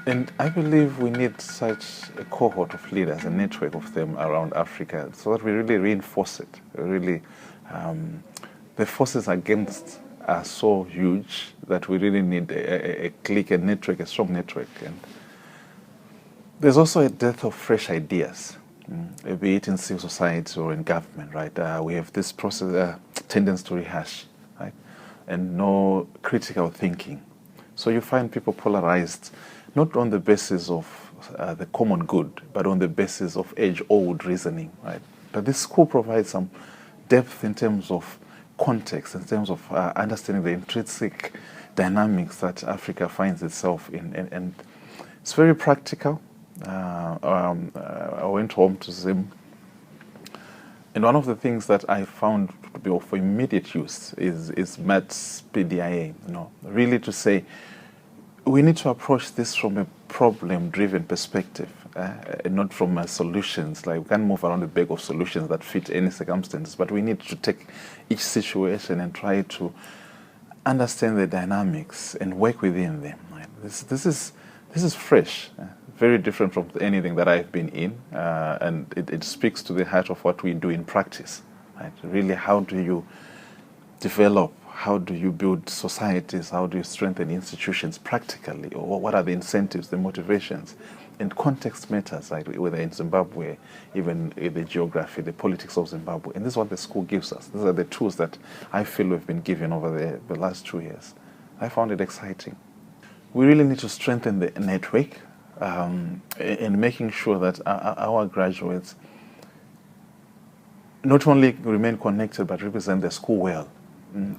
And I believe we need such a cohort of leaders, a network of them around Africa, so that we really reinforce it. Really, the forces against are so huge that we really need a clique, a network, a strong network. And there's also a dearth of fresh ideas, be it in civil society or in government, right? We have this process, tendency to rehash, right? And no critical thinking. So you find people polarized, not on the basis of the common good, but on the basis of age-old reasoning, right? But this school provides some depth in terms of context, in terms of understanding the intrinsic dynamics that Africa finds itself in. And it's very practical. I went home to Zim, and one of the things that I found to be of immediate use is maths PDIA, really to say, we need to approach this from a problem-driven perspective, and not from solutions. Like, we can't move around the bag of solutions that fit any circumstances, but we need to take each situation and try to understand the dynamics and work within them. Right? This is fresh, very different from anything that I've been in, and it speaks to the heart of what we do in practice. Right? Really, how do you develop? How do you build societies? How do you strengthen institutions practically? Or what are the incentives, the motivations? And context matters, right? Whether in Zimbabwe, even in the geography, the politics of Zimbabwe. And this is what the school gives us. These are the tools that I feel we've been given over the last 2 years. I found it exciting. We really need to strengthen the network in making sure that our graduates not only remain connected, but represent the school well,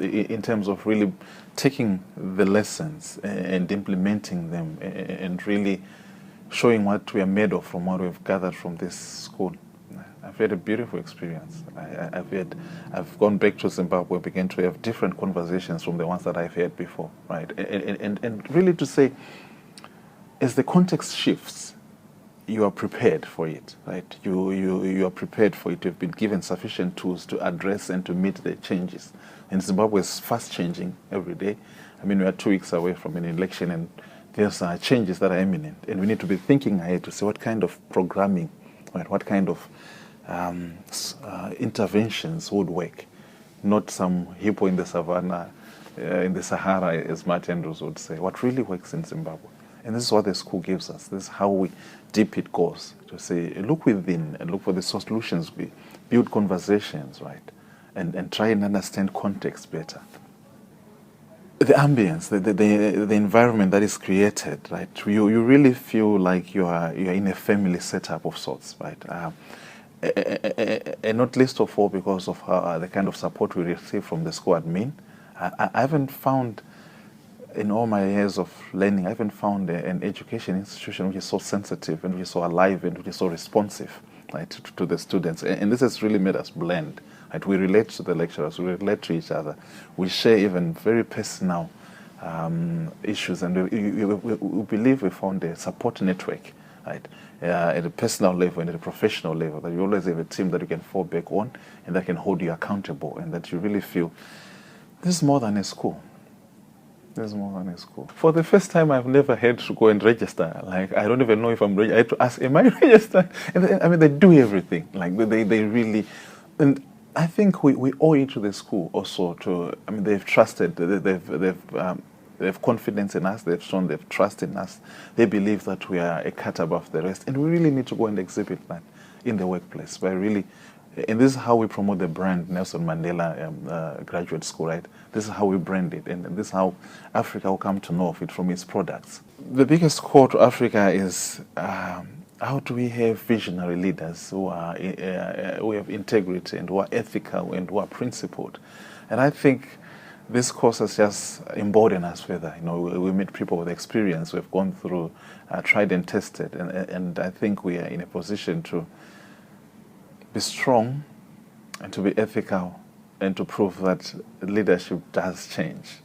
in terms of really taking the lessons and implementing them and really showing what we are made of from what we've gathered from this school. I've had a beautiful experience. I've gone back to Zimbabwe, began to have different conversations from the ones that I've had before, right? And really to say, as the context shifts, you are prepared for it, right? You are prepared for it. You've been given sufficient tools to address and to meet the changes. And Zimbabwe is fast changing every day. I mean, we are 2 weeks away from an election, and there's changes that are imminent. And we need to be thinking ahead to see what kind of programming, right, what kind of interventions would work. Not some hippo in the savannah, in the Sahara, as Martin Andrews would say. What really works in Zimbabwe. And this is what the school gives us. This is how deep it goes, to say, look within and look for the solutions. We build conversations, right? And try and understand context better. The ambience, the environment that is created, right? You really feel like you are in a family setup of sorts, right? And not least of all because of the kind of support we receive from the school admin. I haven't found, in all my years of learning, I haven't found an education institution which is so sensitive and which is so alive and which is so responsive, right, to the students. And this has really made us blend. Right? We relate to the lecturers, we relate to each other. We share even very personal issues, and we believe we found a support network, right, at a personal level and at a professional level, that you always have a team that you can fall back on and that can hold you accountable, and that you really feel this is more than a school. There's more than a school. For the first time, I've never had to go and register. Like, I don't even know if I'm registered. I had to ask, am I registered? And they do everything. Like, they really... And I think we owe it to the school also to... they've trusted. They have confidence in us. They've shown they've trust in us. They believe that we are a cut above the rest. And we really need to go and exhibit that in the workplace. But really... And this is how we promote the brand Nelson Mandela Graduate School, right? This is how we brand it, and this is how Africa will come to know of it from its products. The biggest call to Africa is how do we have visionary leaders who have integrity and who are ethical and who are principled? And I think this course has just emboldened us further. We meet people with experience. We've gone through, tried and tested, and I think we are in a position to be strong and to be ethical and to prove that leadership does change.